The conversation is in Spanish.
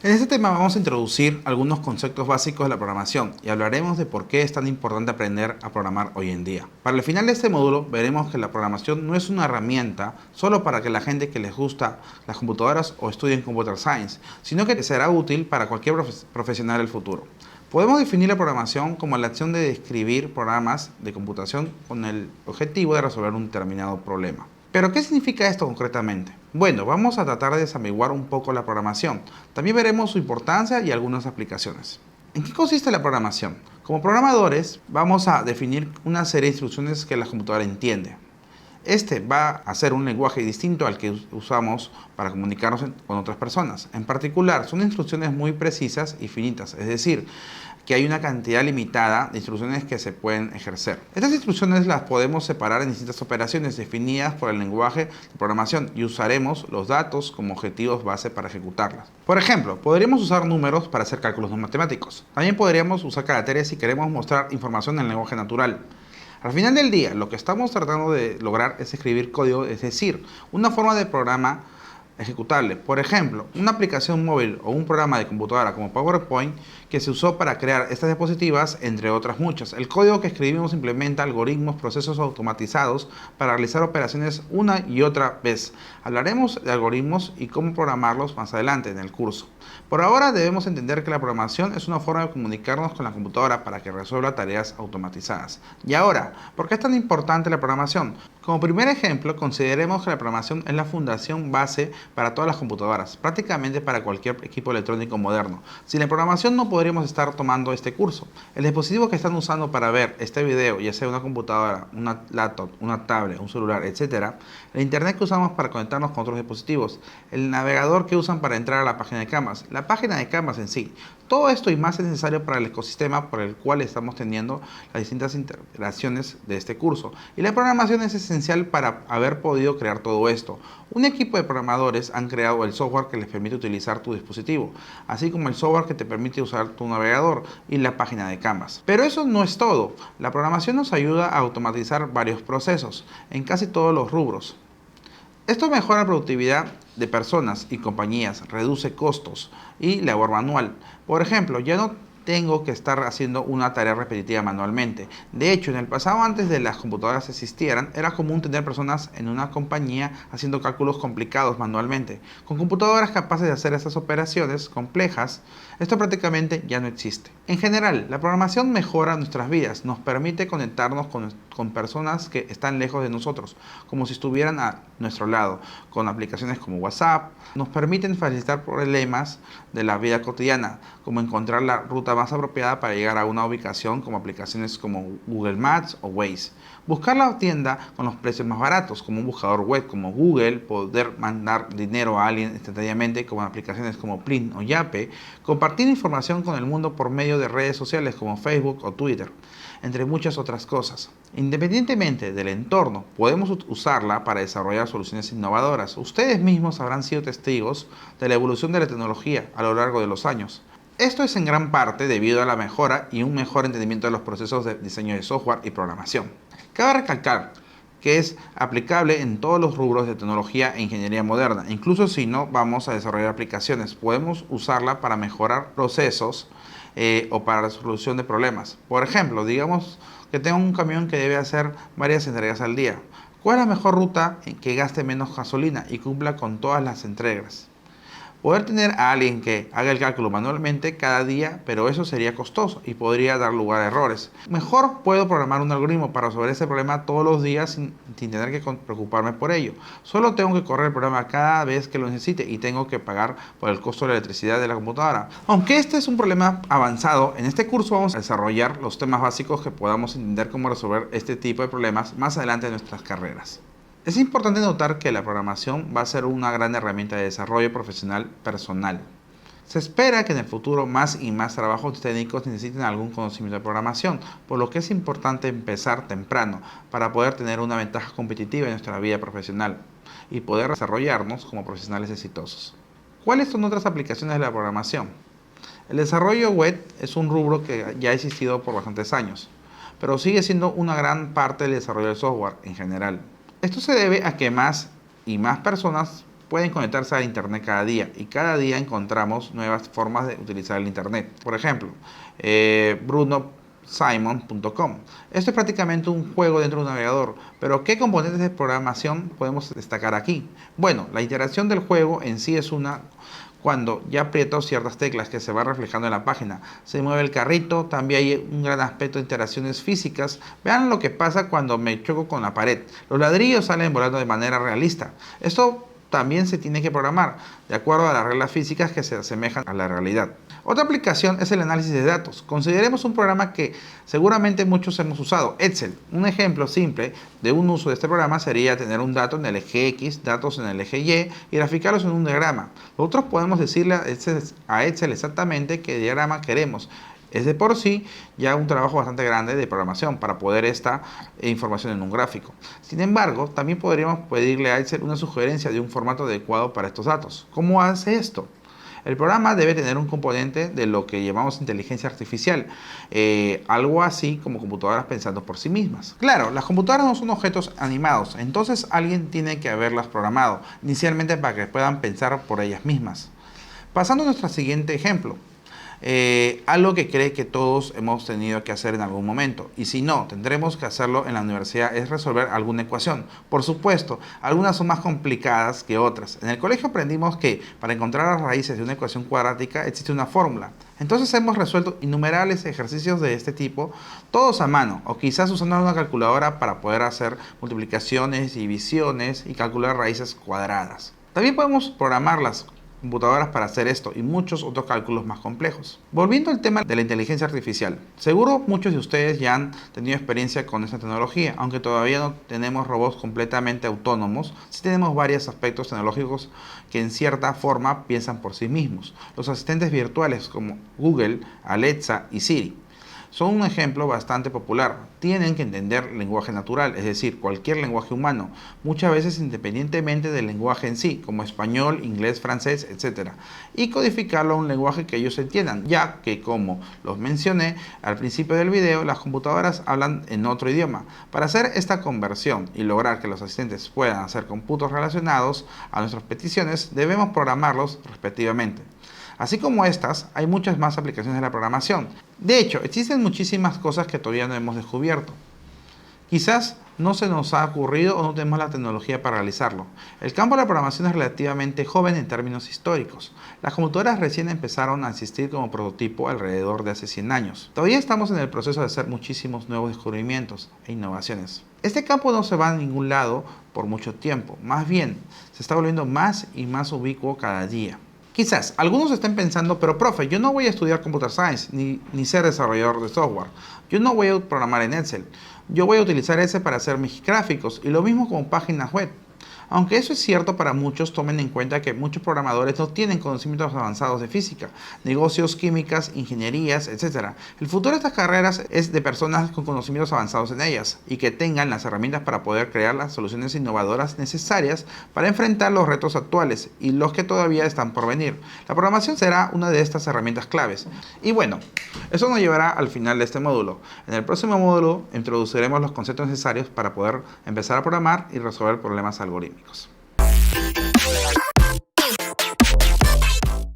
En este tema vamos a introducir algunos conceptos básicos de la programación y hablaremos de por qué es tan importante aprender a programar hoy en día. Para el final de este módulo veremos que la programación no es una herramienta solo para que la gente que les gusta las computadoras o estudien Computer Science, sino que será útil para cualquier profesional del futuro. Podemos definir la programación como la acción de escribir programas de computación con el objetivo de resolver un determinado problema. ¿Pero qué significa esto concretamente? Bueno, vamos a tratar de desambiguar un poco la programación. También veremos su importancia y algunas aplicaciones. ¿En qué consiste la programación? Como programadores, vamos a definir una serie de instrucciones que la computadora entiende. Este va a ser un lenguaje distinto al que usamos para comunicarnos con otras personas. En particular, son instrucciones muy precisas y finitas, es decir, que hay una cantidad limitada de instrucciones que se pueden ejercer. Estas instrucciones las podemos separar en distintas operaciones definidas por el lenguaje de programación y usaremos los datos como objetivos base para ejecutarlas. Por ejemplo, podríamos usar números para hacer cálculos no matemáticos. También podríamos usar caracteres si queremos mostrar información en el lenguaje natural. Al final del día, lo que estamos tratando de lograr es escribir código, es decir, una forma de programa ejecutable. Por ejemplo, una aplicación móvil o un programa de computadora como PowerPoint que se usó para crear estas diapositivas, entre otras muchas. El código que escribimos implementa algoritmos, procesos automatizados para realizar operaciones una y otra vez. Hablaremos de algoritmos y cómo programarlos más adelante en el curso. Por ahora debemos entender que la programación es una forma de comunicarnos con la computadora para que resuelva tareas automatizadas. Y ahora, ¿por qué es tan importante la programación? Como primer ejemplo, consideremos que la programación es la fundación base para todas las computadoras, prácticamente para cualquier equipo electrónico moderno. Sin la programación no podríamos estar tomando este curso. El dispositivo que están usando para ver este video, ya sea una computadora, una laptop, una tablet, un celular, etc., el internet que usamos para conectarnos con otros dispositivos, el navegador que usan para entrar a la página de Canvas, la página de Canvas en sí. Todo esto y más es necesario para el ecosistema por el cual estamos teniendo las distintas interacciones de este curso. Y la programación es esencial para haber podido crear todo esto. Un equipo de programadores han creado el software que les permite utilizar tu dispositivo, así como el software que te permite usar tu navegador y la página de Canvas. Pero eso no es todo. La programación nos ayuda a automatizar varios procesos en casi todos los rubros. Esto mejora la productividad de personas y compañías, reduce costos y labor manual. Por ejemplo, ya no tengo que estar haciendo una tarea repetitiva manualmente. De hecho, en el pasado, antes de las computadoras existieran, era común tener personas en una compañía haciendo cálculos complicados manualmente. Con computadoras capaces de hacer estas operaciones complejas, esto prácticamente ya no existe. En general, la programación mejora nuestras vidas, nos permite conectarnos con personas que están lejos de nosotros, como si estuvieran a nuestro lado, con aplicaciones como WhatsApp, nos permiten facilitar problemas de la vida cotidiana, como encontrar la ruta más apropiada para llegar a una ubicación, como aplicaciones como Google Maps o Waze. Buscar la tienda con los precios más baratos, como un buscador web como Google, poder mandar dinero a alguien instantáneamente, como aplicaciones como Plin o Yape, compartir información con el mundo por medio de redes sociales como Facebook o Twitter, entre muchas otras cosas. Independientemente del entorno, podemos usarla para desarrollar soluciones innovadoras. Ustedes mismos habrán sido testigos de la evolución de la tecnología a lo largo de los años. Esto es en gran parte debido a la mejora y un mejor entendimiento de los procesos de diseño de software y programación. Cabe recalcar que es aplicable en todos los rubros de tecnología e ingeniería moderna. Incluso si no vamos a desarrollar aplicaciones, podemos usarla para mejorar procesos o para la solución de problemas. Por ejemplo, digamos que tengo un camión que debe hacer varias entregas al día. ¿Cuál es la mejor ruta en que gaste menos gasolina y cumpla con todas las entregas? Poder tener a alguien que haga el cálculo manualmente cada día, pero eso sería costoso y podría dar lugar a errores. Mejor puedo programar un algoritmo para resolver ese problema todos los días sin tener que preocuparme por ello. Solo tengo que correr el programa cada vez que lo necesite y tengo que pagar por el costo de la electricidad de la computadora. Aunque este es un problema avanzado, en este curso vamos a desarrollar los temas básicos que podamos entender cómo resolver este tipo de problemas más adelante en nuestras carreras. Es importante notar que la programación va a ser una gran herramienta de desarrollo profesional personal. Se espera que en el futuro más y más trabajos técnicos necesiten algún conocimiento de programación, por lo que es importante empezar temprano para poder tener una ventaja competitiva en nuestra vida profesional y poder desarrollarnos como profesionales exitosos. ¿Cuáles son otras aplicaciones de la programación? El desarrollo web es un rubro que ya ha existido por bastantes años, pero sigue siendo una gran parte del desarrollo del software en general. Esto se debe a que más y más personas pueden conectarse a Internet cada día y cada día encontramos nuevas formas de utilizar el Internet. Por ejemplo, brunosimon.com. Esto es prácticamente un juego dentro de un navegador, pero ¿qué componentes de programación podemos destacar aquí? Bueno, la interacción del juego en sí es cuando ya aprieto ciertas teclas que se va reflejando en la página. Se mueve el carrito, también hay un gran aspecto de interacciones físicas. Vean lo que pasa cuando me choco con la pared. Los ladrillos salen volando de manera realista. Esto también se tiene que programar de acuerdo a las reglas físicas que se asemejan a la realidad. Otra aplicación es el análisis de datos. Consideremos un programa que seguramente muchos hemos usado, Excel. Un ejemplo simple de un uso de este programa sería tener un dato en el eje X, datos en el eje Y y graficarlos en un diagrama. Nosotros podemos decirle a Excel exactamente qué diagrama queremos. Es de por sí ya un trabajo bastante grande de programación para poder esta información en un gráfico. Sin embargo, también podríamos pedirle a Excel una sugerencia de un formato adecuado para estos datos. ¿Cómo hace esto? El programa debe tener un componente de lo que llamamos inteligencia artificial, algo así como computadoras pensando por sí mismas. Claro, las computadoras no son objetos animados, entonces alguien tiene que haberlas programado inicialmente para que puedan pensar por ellas mismas. Pasando a nuestro siguiente ejemplo. Algo que cree que todos hemos tenido que hacer en algún momento, y si no, tendremos que hacerlo en la universidad, es resolver alguna ecuación. Por supuesto, algunas son más complicadas que otras. En el colegio aprendimos que para encontrar las raíces de una ecuación cuadrática existe una fórmula. Entonces hemos resuelto innumerables ejercicios de este tipo, todos a mano, o quizás usando una calculadora para poder hacer multiplicaciones, divisiones y calcular raíces cuadradas. También podemos programarlas computadoras para hacer esto y muchos otros cálculos más complejos. Volviendo al tema de la inteligencia artificial, seguro muchos de ustedes ya han tenido experiencia con esta tecnología, aunque todavía no tenemos robots completamente autónomos, sí tenemos varios aspectos tecnológicos que en cierta forma piensan por sí mismos. Los asistentes virtuales como Google, Alexa y Siri son un ejemplo bastante popular. Tienen que entender lenguaje natural, es decir, cualquier lenguaje humano, muchas veces independientemente del lenguaje en sí, como español, inglés, francés, etc. Y codificarlo a un lenguaje que ellos entiendan, ya que, como los mencioné al principio del video, las computadoras hablan en otro idioma. Para hacer esta conversión y lograr que los asistentes puedan hacer cómputos relacionados a nuestras peticiones, debemos programarlos respectivamente. Así como estas, hay muchas más aplicaciones de la programación. De hecho, existen muchísimas cosas que todavía no hemos descubierto. Quizás no se nos ha ocurrido o no tenemos la tecnología para realizarlo. El campo de la programación es relativamente joven en términos históricos. Las computadoras recién empezaron a existir como prototipo alrededor de hace 100 años. Todavía estamos en el proceso de hacer muchísimos nuevos descubrimientos e innovaciones. Este campo no se va a ningún lado por mucho tiempo. Más bien, se está volviendo más y más ubicuo cada día. Quizás algunos estén pensando, pero profe, yo no voy a estudiar Computer Science ni ser desarrollador de software. Yo no voy a programar en Excel. Yo voy a utilizar ese para hacer mis gráficos y lo mismo con páginas web. Aunque eso es cierto para muchos, tomen en cuenta que muchos programadores no tienen conocimientos avanzados de física, negocios, químicas, ingenierías, etc. El futuro de estas carreras es de personas con conocimientos avanzados en ellas y que tengan las herramientas para poder crear las soluciones innovadoras necesarias para enfrentar los retos actuales y los que todavía están por venir. La programación será una de estas herramientas claves. Y bueno, eso nos llevará al final de este módulo. En el próximo módulo introduciremos los conceptos necesarios para poder empezar a programar y resolver problemas algorítmicos.